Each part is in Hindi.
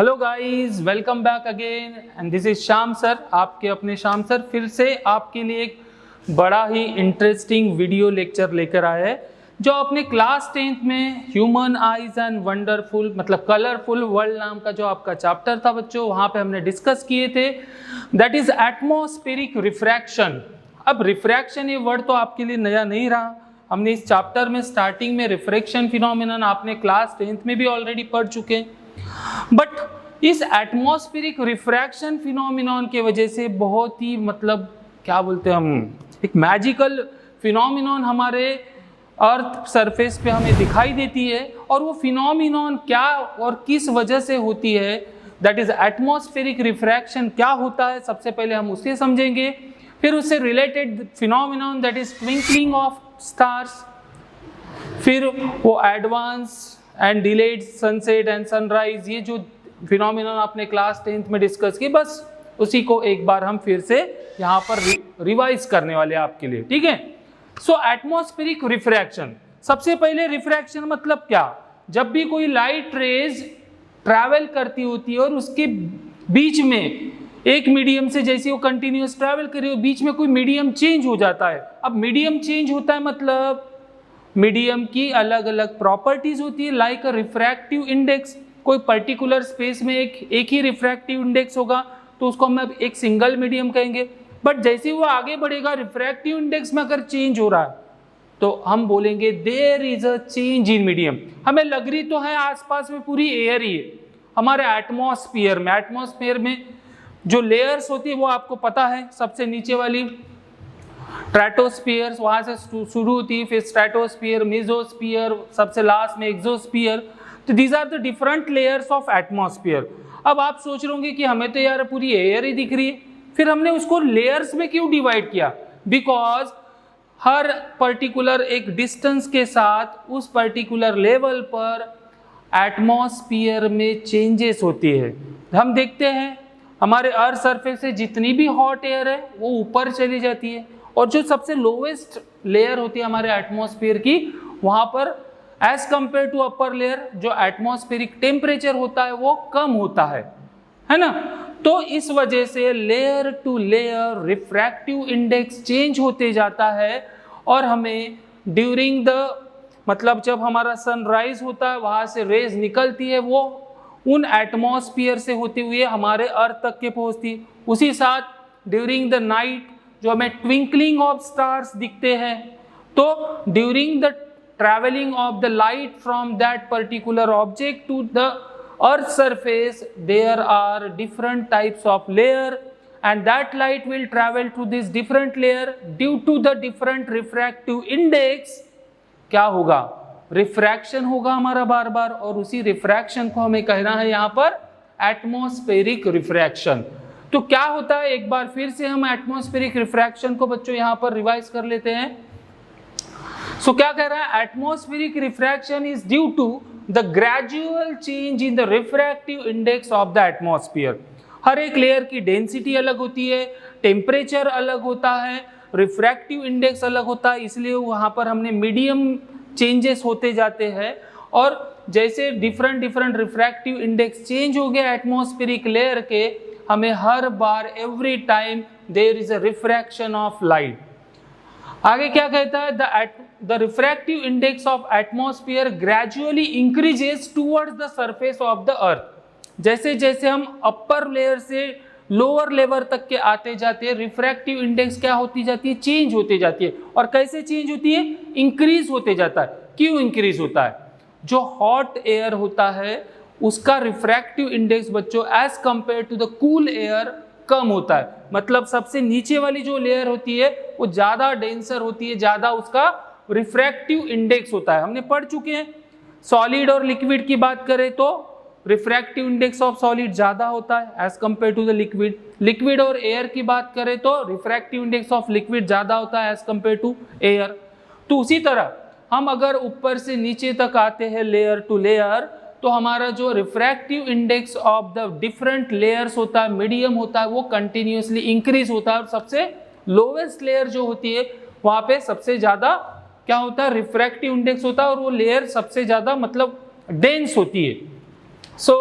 Hello guys, welcome back again and this is Shyam sir, आपके अपने श्याम सर फिर से आपके लिए एक बड़ा ही इंटरेस्टिंग वीडियो लेक्चर लेकर आए हैं जो अपने क्लास 10th में ह्यूमन आइज एंड वंडरफुल मतलब कलरफुल वर्ल्ड नाम का जो आपका चैप्टर था बच्चों, वहाँ पे हमने डिस्कस किए थे। That is atmospheric refraction. अब रिफ्रैक्शन ये वर्ड तो आपके लिए नया नहीं रहा, हमने इस चैप्टर में स्टार्टिंग में रिफ्रैक्शन फिनोमेनन आपने क्लास 10th में भी ऑलरेडी पढ़ चुके हैं। बट इस एटमॉस्फेरिक रिफ्रैक्शन फिनोमिनन के वजह से बहुत ही मतलब क्या बोलते हैं हम, एक मैजिकल फिनोमिनन हमारे अर्थ सरफेस पे हमें दिखाई देती है। और वो फिनोमिनन क्या और किस वजह से होती है, दैट इज एटमॉस्फेरिक रिफ्रैक्शन क्या होता है, सबसे पहले हम उसे समझेंगे। फिर उससे related phenomenon that is twinkling of stars, फिर वो advance and delayed sunset and sunrise, ये जो फिनोमिनन आपने क्लास 10th में डिस्कस की, बस उसी को एक बार हम फिर से यहाँ पर रिवाइज करने वाले हैं आपके लिए, ठीक है। सो एटमॉस्फेरिक रिफ्रैक्शन, सबसे पहले रिफ्रैक्शन मतलब क्या, जब भी कोई लाइट रेज ट्रैवल करती होती है और उसके बीच में एक मीडियम से जैसे वो कंटिन्यूस ट्रैवल कर रही हो, बीच में कोई मीडियम चेंज हो जाता है। अब मीडियम चेंज होता है मतलब मीडियम की अलग अलग प्रॉपर्टीज होती है, लाइक अ रिफ्रैक्टिव इंडेक्स। कोई पर्टिकुलर स्पेस में एक ही रिफ्रैक्टिव इंडेक्स होगा तो उसको हम एक सिंगल मीडियम कहेंगे। बट जैसे वो आगे बढ़ेगा, रिफ्रैक्टिव इंडेक्स में अगर चेंज हो रहा है तो हम बोलेंगे there is a change in medium. हमें लग रही तो है आसपास में पूरी एयर ही है, हमारे एटमॉस्फेयर में जो लेयर्स होती है वो आपको पता है, सबसे नीचे वाली स्ट्रेटोस्फीयर, वहां से शुरू होती है, फिर स्ट्रेटोस्फीयर, मेसोस्फीयर, सबसे लास्ट में एक्सोस्फीयर। तो these are the different layers of atmosphere. अब आप सोच रहे होंगे कि हमें तो यार पूरी एयर ही दिख रही है, फिर हमने उसको लेयर्स में क्यों डिवाइड किया? बिकॉज हर पर्टिकुलर एक डिस्टेंस के साथ उस पर्टिकुलर लेवल पर एटमॉस्फेयर में चेंजेस होती है। हम देखते हैं हमारे अर्थ सरफेस से जितनी भी हॉट एयर है वो ऊपर चली जाती है, और जो सबसे लोवेस्ट लेयर होती है हमारे एटमॉस्फेयर की, वहां पर as compare to upper layer जो एटमॉस्फेरिक टेम्परेचर होता है वो कम होता है ना। तो इस वजह से layer to layer refractive index change होते जाता है, और हमें ड्यूरिंग द मतलब जब हमारा सनराइज होता है वहां से रेज निकलती है, वो उन एटमॉस्फेयर से होते हुए हमारे अर्थ तक के पहुंचती। उसी साथ ड्यूरिंग द नाइट जो हमें ट्विंकलिंग ऑफ स्टार्स दिखते हैं, तो during the traveling of the light from that particular object to the earth surface, there are different types of layer, and that light will travel to this different layer due to the different refractive index। क्या होगा? रिफ्रैक्शन होगा हमारा बार बार, और उसी रिफ्रैक्शन को हमें कहना है यहाँ पर एटमॉस्फेरिक रिफ्रैक्शन। तो क्या होता है, एक बार फिर से हम एटमॉस्फेरिक रिफ्रैक्शन को बच्चों यहाँ पर रिवाइज कर लेते हैं। सो क्या कह रहा है, atmospheric refraction is due to the gradual change in the refractive index of the atmosphere. हर एक लेयर की डेंसिटी अलग होती है, टेम्परेचर अलग होता है, रिफ्रैक्टिव इंडेक्स अलग होता है, इसलिए वहां पर हमने मीडियम चेंजेस होते जाते हैं। और जैसे डिफरेंट रिफ्रैक्टिव इंडेक्स चेंज हो गया एटमॉस्फेरिक लेयर के, हमें हर बार every time there is a refraction of light. आगे क्या कहता है, the refractive index of atmosphere gradually increases towards the surface of the earth. जैसे जैसे हम अपर लेयर से लोअर लेवल तक के आते जाते हैं, रिफ्रैक्टिव इंडेक्स क्या होती जाती है, चेंज होती जाती है। और कैसे चेंज होती है, इंक्रीज होते जाता है। क्यों इंक्रीज होता है? जो हॉट एयर होता है उसका रिफ्रैक्टिव इंडेक्स बच्चों as compare to the cool air कम होता है। मतलब सबसे नीचे वाली जो लेयर होती है वो ज्यादा डेंसर होती है, ज्यादा उसका रिफ्रैक्टिव इंडेक्स होता है। हमने पढ़ चुके हैं, सॉलिड और लिक्विड की बात करें तो रिफ्रैक्टिव इंडेक्स ऑफ सॉलिड ज्यादा होता है as compare to the liquid. Liquid और एयर की बात करें तो रिफ्रैक्टिव इंडेक्स ऑफ लिक्विड ज्यादा होता है एज कंपेयर टू एयर। तो उसी तरह हम अगर ऊपर से नीचे तक आते हैं लेयर टू लेयर, तो हमारा जो refractive index of the different layers होता है, मीडियम होता है, वो कंटिन्यूसली इंक्रीज होता है। और सबसे लोवेस्ट लेयर जो होती है वहां पे सबसे ज्यादा क्या होता है, रिफ्रैक्टिव इंडेक्स होता है, और वो लेयर सबसे ज्यादा मतलब डेंस होती है। So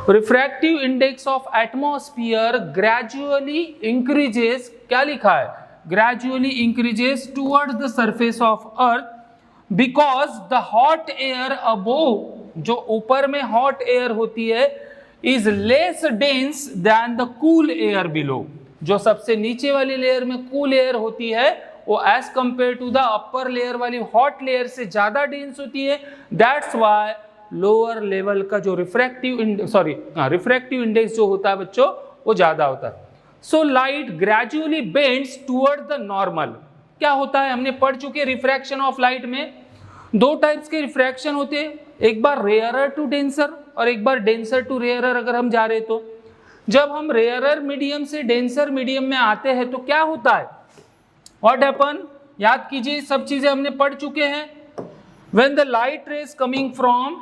refractive index of atmosphere gradually increases, क्या लिखा है, gradually increases towards the surface of earth because the hot air above, जो ऊपर में हॉट एयर होती है, is less dense than the cool air below, जो सबसे नीचे वाली लेयर में कूल एयर होती है वो as compare to the upper layer वाली हॉट लेयर से ज्यादा डेंस होती है। दैट्स व्हाई लोअर लेवल का जो रिफ्रैक्टिव इंडेक्स जो होता है बच्चों वो ज्यादा होता है। So light gradually bends toward the normal. क्या होता है, हमने पढ़ चुके रिफ्रैक्शन ऑफ लाइट में दो टाइप्स के रिफ्रैक्शन होते हैं, एक बार रेयरर टू डेंसर और एक बार डेंसर टू रेयरर। अगर हम जा रहे तो जब हम रेयरर मीडियम से डेंसर मीडियम में आते हैं तो क्या होता है, व्हाट हैपन, याद कीजिए, सब चीजें हमने पढ़ चुके हैं। When the light rays coming from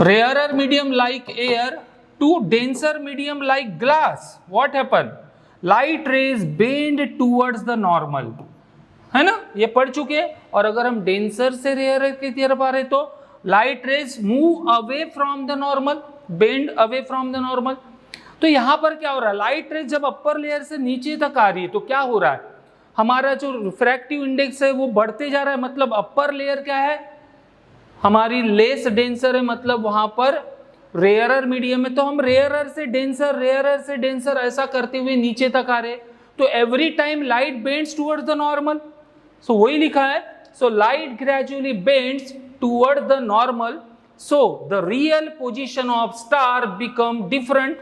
rarer medium like air to denser medium like glass, what happen, light rays bend towards the normal, है ना, ये पढ़ चुके। और अगर हम डेंसर से रेयरर की तरफ आ रहे तो light rays move away from the normal, bend away from the normal. तो यहां पर क्या हो रहा है, लाइट रेज जब अपर लेयर से नीचे तक आ रही है तो क्या हो रहा है, हमारा जो रिफ्रैक्टिव इंडेक्स है वो बढ़ते जा रहा है, मतलब अपर लेयर क्या है हमारी लेस डेंसर है, मतलब वहां पर रेयरर मीडियम है, तो हम रेयरर से डेंसर ऐसा करते हुए नीचे तक आ रहे, तो every time light bends towards the normal. So वही लिखा है, so light gradually bends toward the normal, so the real position of star become different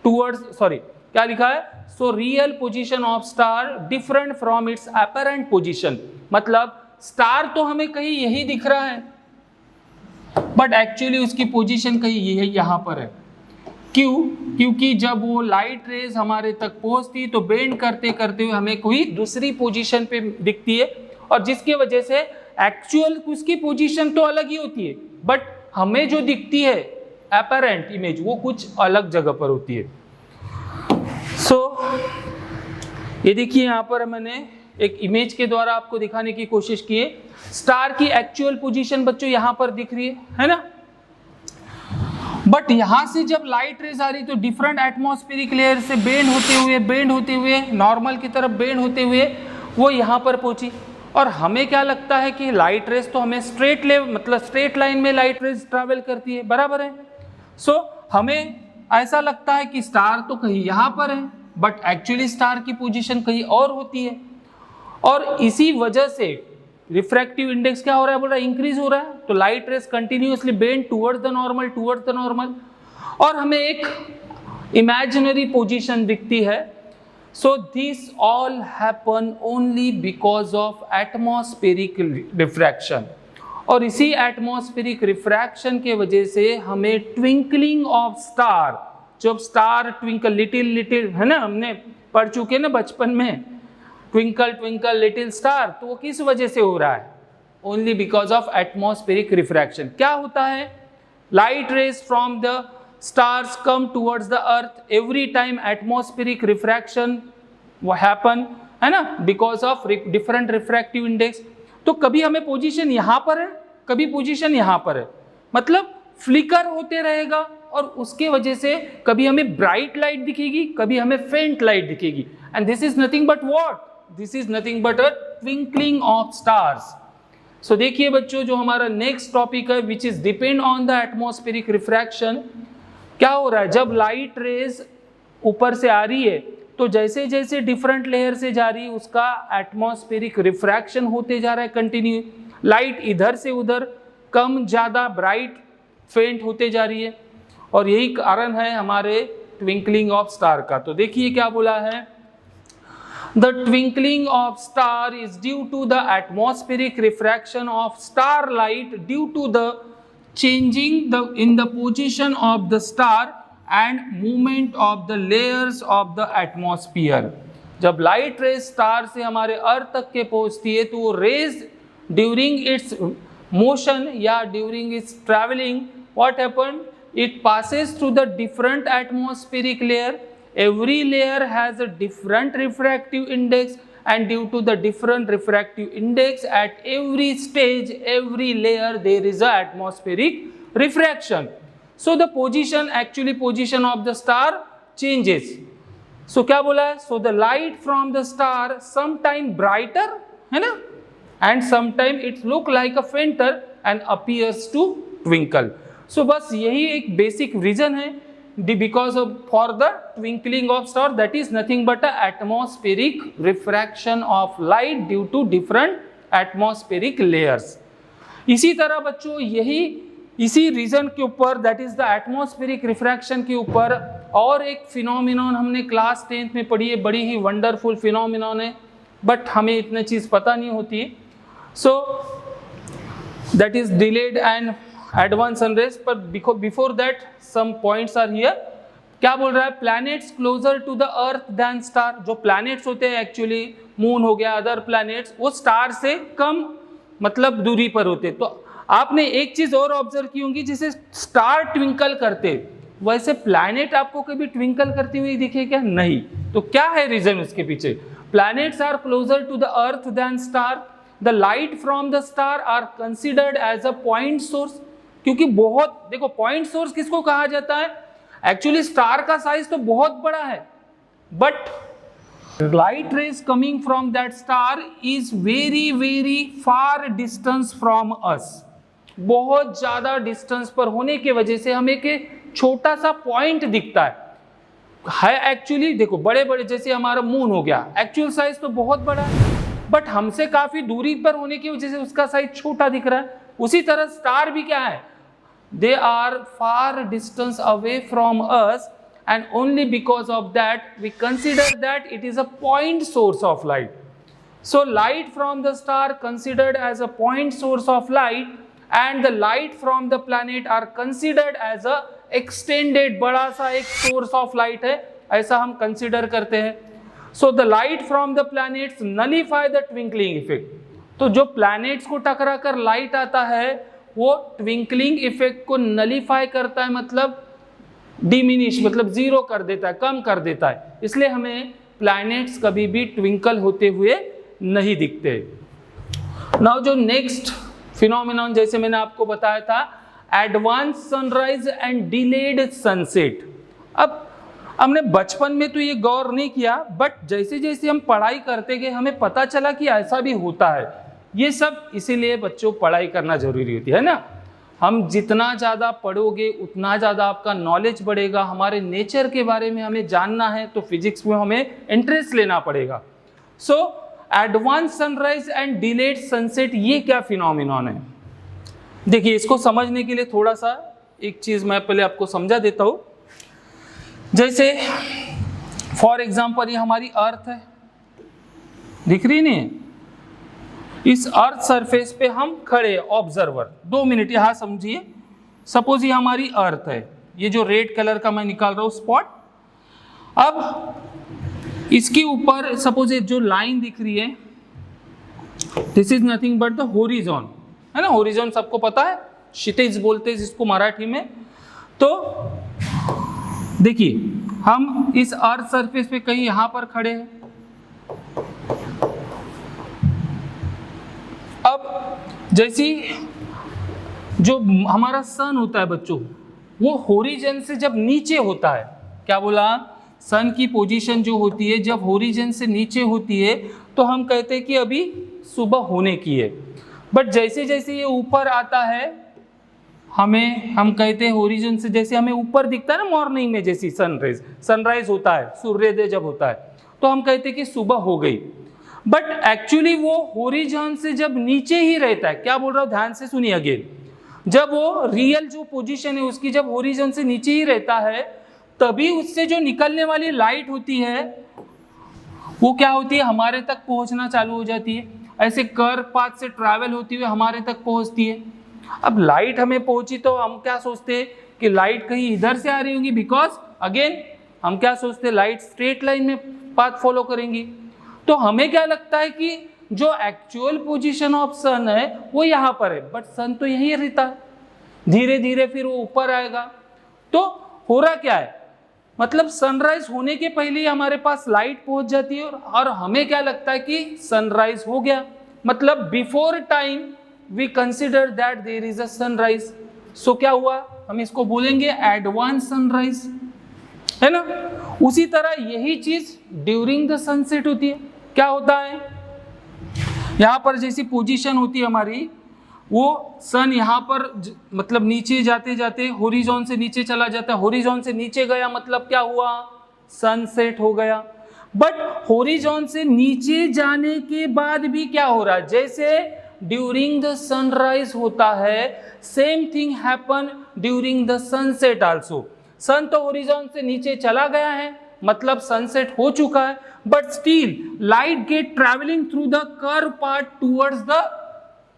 towards, sorry क्या लिखा है, so real position of star different from its apparent position, मतलब स्टार तो हमें कहीं यही दिख रहा है बट एक्चुअली उसकी पोजीशन कहीं ये यहां पर है। क्यों, क्योंकि जब वो लाइट रेज हमारे तक पहुंचती तो बेंड करते करते हुए हमें कोई दूसरी पोजीशन पे दिखती है, और जिसकी वजह से एक्चुअल उसकी पोजीशन तो अलग ही होती है बट हमें जो दिखती है अपरेंट इमेज वो कुछ अलग जगह पर होती है। सो ये देखिए यहाँ पर मैंने एक इमेज के द्वारा आपको दिखाने की कोशिश की है, स्टार की एक्चुअल पोजीशन बच्चों यहाँ पर दिख रही है ना, बट यहां से जब लाइट रेज आ रही तो डिफरेंट एटमॉस्फेरिक लेयर से बेंड होते हुए नॉर्मल की तरफ बेंड होते हुए वो यहाँ पर पहुंची। और हमें क्या लगता है कि लाइट रेज तो हमें स्ट्रेट लाइन में लाइट रेज ट्रैवल करती है, बराबर है। सो हमें ऐसा लगता है कि स्टार तो कहीं यहाँ पर है बट एक्चुअली स्टार की पोजीशन कहीं और होती है, और इसी वजह से रिफ्रैक्टिव इंडेक्स क्या हो रहा है, बोल रहा है इंक्रीज हो रहा है, तो light rays continuously bend towards the normal, और हमें एक इमेजिनरी पोजीशन दिखती है। So this all happen only because of atmospheric refraction, और इसी एटमॉस्फेरिक रिफ्रैक्शन के वजह से हमें ट्विंकलिंग ऑफ स्टार, जब स्टार ट्विंकल लिटिल है ना, हमने पढ़ चुके ना बचपन में, ट्विंकल ट्विंकल लिटिल स्टार, तो वो किस वजह से हो रहा है, only because of atmospheric refraction. क्या होता है, light rays from the stars come towards the earth, every time atmospheric refraction वो हैपन, है ना, because of different refractive index. तो कभी हमें पोजीशन यहाँ पर है, कभी पोजीशन यहाँ पर है, मतलब फ्लिकर होते रहेगा, और उसके वजह से कभी हमें ब्राइट लाइट दिखेगी, कभी हमें फेंट लाइट दिखेगी, and this is nothing but what, this is nothing but a twinkling of stars. So देखिए बच्चों, जो हमारा नेक्स्ट टॉपिक है which is depend on the atmospheric refraction, क्या हो रहा है, जब लाइट रेज ऊपर से आ रही है तो जैसे जैसे डिफरेंट लेयर से जा रही है उसका एटमॉस्फेरिक रिफ्रैक्शन होते जा रहा है कंटिन्यू, लाइट इधर से उधर कम ज़्यादा ब्राइट फेंट होते जा रही है, और यही कारण है हमारे ट्विंकलिंग ऑफ स्टार का। तो देखिए क्या बोला है, the twinkling of star is due to the atmospheric refraction of star light due to the changing in the position of the star and movement of the layers of the atmosphere। जब लाइट रेज स्टार से हमारे अर्थ तक के पहुंचती है तो वो रेज ड्यूरिंग इट्स मोशन या during its travelling what happen, it passes through the different atmospheric layer, every layer has a different refractive index, and due to the different refractive index at every stage, every layer there is a atmospheric refraction। So the position, actually position of the star changes. So क्या बोला है, so the light from the star some time brighter, है ना, and some time it look like a fainter and appears to twinkle. So बस यही एक बेसिक रीजन है because of for the twinkling of star, that is nothing but a atmospheric refraction of light due to different atmospheric layers। इसी तरह बच्चों यही इसी रीजन के ऊपर, that is the atmospheric refraction के ऊपर, और एक फिनोमिनॉन हमने क्लास 10th में पढ़ी है, बड़ी ही वंडरफुल फिनोमिनॉन है, बट हमें इतनी चीज पता नहीं होती है। So that is delayed and advance sunrise. पर before that some points are here. क्या बोल रहा है, planets closer to the earth than star. जो प्लैनेट्स होते हैं एक्चुअली, मून हो गया, अदर प्लैनेट्स, वो स्टार से कम मतलब दूरी पर होते। तो आपने एक चीज और ऑब्जर्व की होंगी, जिसे स्टार ट्विंकल करते, वैसे प्लैनेट आपको कभी ट्विंकल करती हुई दिखे क्या? नहीं। तो क्या है रीजन उसके पीछे? Planets are closer to the earth than star, the light from the star are considered as a point source. क्योंकि बहुत, देखो पॉइंट सोर्स किसको कहा जाता है? एक्चुअली स्टार का साइज तो बहुत बड़ा है, but light rays coming from that star is very very far distance from us. बहुत ज्यादा डिस्टेंस पर होने की वजह से हमें एक छोटा सा पॉइंट दिखता है एक्चुअली। देखो बड़े बड़े, जैसे हमारा मून हो गया, एक्चुअल साइज तो बहुत बड़ा है, बट हमसे काफी दूरी पर होने की वजह से उसका साइज छोटा दिख रहा है। उसी तरह स्टार भी क्या है, they are far distance away from us, and only because of that we consider that it is a point source of light. So light from the star considered as a point source of light, and the light from the planet are considered as a extended, बड़ा सा एक source of light है, ऐसा हम consider करते हैं। So the light from the planets nullify the twinkling effect. तो जो planets को टकरा कर light आता है, वो ट्विंकलिंग इफेक्ट को नलीफाई करता है, मतलब डिमिनिश, मतलब जीरो कर देता है, कम कर देता है। इसलिए हमें प्लैनेट्स कभी भी ट्विंकल होते हुए नहीं दिखते। नाउ जो नेक्स्ट फिनोमिनॉन, जैसे मैंने आपको बताया था, advance sunrise and delayed sunset. अब हमने बचपन में तो ये गौर नहीं किया, बट जैसे जैसे हम पढ़ाई करते गए हमें पता चला कि ऐसा भी होता है। ये सब इसीलिए बच्चों पढ़ाई करना जरूरी होती है ना। हम जितना ज़्यादा पढ़ोगे उतना ज़्यादा आपका नॉलेज बढ़ेगा। हमारे नेचर के बारे में हमें जानना है तो फिजिक्स में हमें इंटरेस्ट लेना पड़ेगा। So advance sunrise and delayed sunset, ये क्या फिनोमिनॉन है? देखिए, इसको समझने के लिए थोड़ा सा एक चीज़ मैं पहले आपको समझा देता हूँ। जैसे फॉर एग्जाम्पल ये हमारी अर्थ है, दिख रही नहीं? इस अर्थ सरफेस पे हम खड़े ऑब्जर्वर, 2 मिनट यहाँ समझिए। सपोज ये हमारी अर्थ है, ये जो रेड कलर का मैं निकाल रहा हूँ स्पॉट। अब इसके ऊपर सपोज ये जो लाइन दिख रही है, this is nothing but the horizon, है ना। होरिजॉन सबको पता है, क्षितिज बोलते हैं जिसको मराठी में। तो देखिए, हम इस अर्थ सरफेस पे कहीं यहां पर खड़े हैं। अब जैसी जो हमारा सन होता है बच्चों, वो होरिजन से जब नीचे होता है, क्या बोला, सन की पोजीशन जो होती है जब होरिजन से नीचे होती है तो हम कहते हैं कि अभी सुबह होने की है। बट जैसे जैसे ये ऊपर आता है, हम कहते हैं होरिजन से जैसे हमें ऊपर दिखता है ना मॉर्निंग में, जैसी सनराइज होता है, सूर्योदय जब होता है, तो हम कहते हैं कि सुबह हो गई। बट एक्चुअली वो होरिजन से जब नीचे ही रहता है, क्या बोल रहा हूँ ध्यान से सुनिए अगेन, जब वो रियल जो पोजीशन है उसकी जब होरिजन से नीचे ही रहता है, तभी उससे जो निकलने वाली लाइट होती है वो क्या होती है, हमारे तक पहुंचना चालू हो जाती है। ऐसे कर्व पाथ से ट्रैवल होती हुई हमारे तक पहुंचती है। अब लाइट हमें पहुंची तो हम क्या सोचते हैं कि लाइट कहीं इधर से आ रही होंगी, बिकॉज अगेन हम क्या सोचते हैं, लाइट स्ट्रेट लाइन में पाथ फॉलो करेंगी। तो हमें क्या लगता है कि जो एक्चुअल पोजीशन ऑफ सन है वो यहाँ पर है, बट सन तो यहीं रहता है, धीरे धीरे फिर वो ऊपर आएगा। तो हो रहा क्या है, मतलब सनराइज होने के पहले ही हमारे पास लाइट पहुंच जाती है और हमें क्या लगता है कि सनराइज हो गया, मतलब before time we consider that there is a sunrise. So क्या हुआ, हम इसको बोलेंगे एडवांस सनराइज, है ना। उसी तरह यही चीज ड्यूरिंग द सनसेट होती है। क्या होता है, यहाँ पर जैसी पोजीशन होती है हमारी, वो सन यहाँ पर मतलब नीचे जाते जाते होरिजॉन से नीचे चला जाता है, होरिजॉन से नीचे गया मतलब क्या हुआ, सनसेट हो गया। बट होरिजॉन से नीचे जाने के बाद भी क्या हो रहा है, जैसे ड्यूरिंग द सनराइज होता है, same thing happen during the sunset also. Sun तो होरिजॉन से नीचे चला गया है मतलब सनसेट हो चुका है, but still light get travelling through the curve part towards the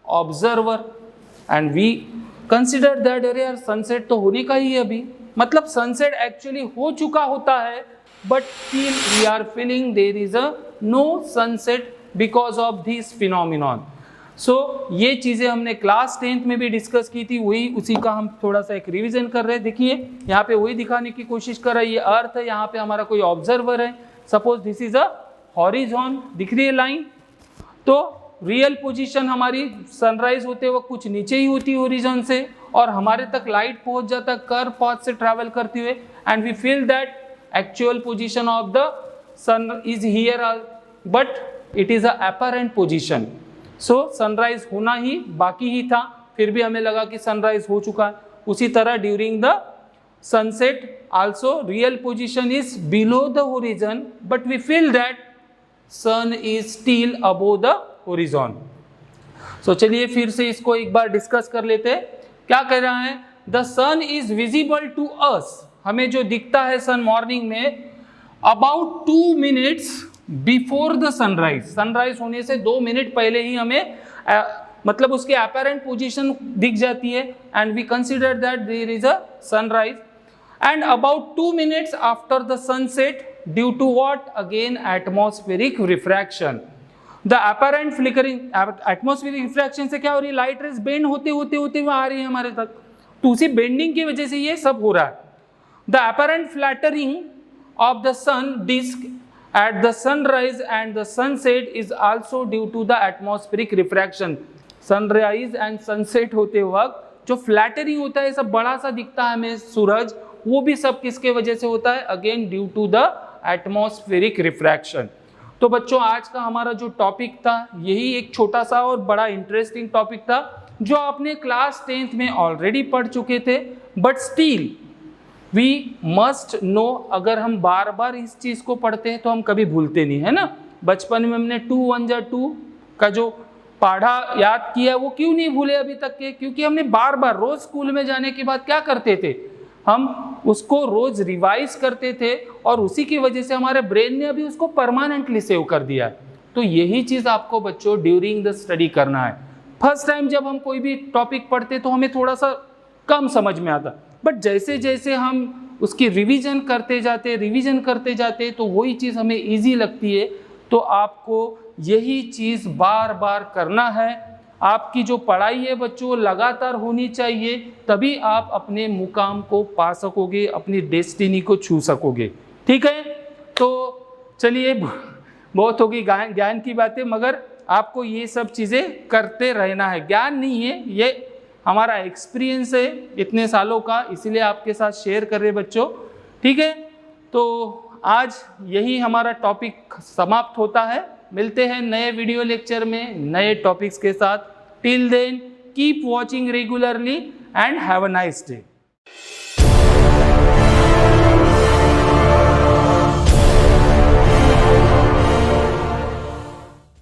observer and we consider that अरे यार सनसेट तो होने का ही है अभी, मतलब सनसेट एक्चुअली हो चुका होता है, but still we are feeling there is a no sunset because of this phenomenon. So ये चीज़ें हमने क्लास 10th में भी डिस्कस की थी, वही उसी का हम थोड़ा सा एक रिवीजन कर रहे हैं। देखिए यहाँ पे वही दिखाने की कोशिश कर रहा है, ये अर्थ है, यहाँ पे हमारा कोई ऑब्जर्वर है, suppose this is a horizon, दिख रही है लाइन, तो रियल पोजीशन हमारी सनराइज होते वक्त कुछ नीचे ही होती है हॉरिजॉन से, और हमारे तक लाइट पहुंच जाता है कर्व पाथ से ट्रैवल करते हुए, and we feel that actual position of the sun is here, but it is a apparent position. So sunrise होना ही बाकी ही था, फिर भी हमें लगा कि सनराइज हो चुका है। उसी तरह during the sunset also real position is below the horizon, but we feel that sun is still above the horizon. So चलिए फिर से इसको एक बार डिस्कस कर लेते हैं। क्या कह रहा है, the sun is visible to us, हमें जो दिखता है सन मॉर्निंग में about 2 minutes before the sunrise, sunrise होने से 2 मिनट पहले ही हमें मतलब उसके अपरेंट पोजीशन दिख जाती है, and we consider that there is a sunrise, and about 2 minutes after the sunset due to what, again atmospheric refraction. The apparent flickering, atmospheric refraction से क्या हो रही है, लाइट रेज बेंड होते होते होते हुए आ रही है हमारे तक, तो उसी बेंडिंग की वजह से ये सब हो रहा है। The apparent flattering of the sun disc at the sunrise and the sunset is also due to the atmospheric refraction। Sunrise and sunset होते वक्त जो फ्लैटरिंग होता है, सब बड़ा सा दिखता है हमें सूरज, वो भी सब किसके वजह से होता है, again due to the atmospheric refraction. तो बच्चों आज का हमारा जो टॉपिक था यही एक छोटा सा और बड़ा इंटरेस्टिंग टॉपिक था, जो आपने क्लास 10th में ऑलरेडी पढ़ चुके थे, but still we must know. अगर हम बार बार इस चीज़ को पढ़ते हैं तो हम कभी भूलते नहीं, है ना। बचपन में हमने 2 1 जा 2 का जो पढ़ा याद किया वो क्यों नहीं भूले अभी तक के, क्योंकि हमने बार बार रोज स्कूल में जाने के बाद क्या करते थे, हम उसको रोज रिवाइज करते थे, और उसी की वजह से हमारे ब्रेन ने अभी उसको परमानेंटली सेव कर दिया है। तो यही चीज़ आपको बच्चों ड्यूरिंग द स्टडी करना है। फर्स्ट टाइम जब हम कोई भी टॉपिक पढ़ते तो हमें थोड़ा सा कम समझ में आता, बट जैसे जैसे हम उसकी रिवीजन करते जाते तो वही चीज़ हमें इजी लगती है। तो आपको यही चीज़ बार बार करना है। आपकी जो पढ़ाई है बच्चों लगातार होनी चाहिए, तभी आप अपने मुकाम को पा सकोगे, अपनी डेस्टिनी को छू सकोगे। ठीक है, तो चलिए बहुत होगी ज्ञान की बातें, मगर आपको ये सब चीज़ें करते रहना है। ज्ञान नहीं है, ये हमारा एक्सपीरियंस है इतने सालों का, इसीलिए आपके साथ शेयर कर रहे बच्चों। ठीक है, तो आज यही हमारा टॉपिक समाप्त होता है। मिलते हैं नए वीडियो लेक्चर में नए टॉपिक्स के साथ। Till then keep watching regularly and have a nice day.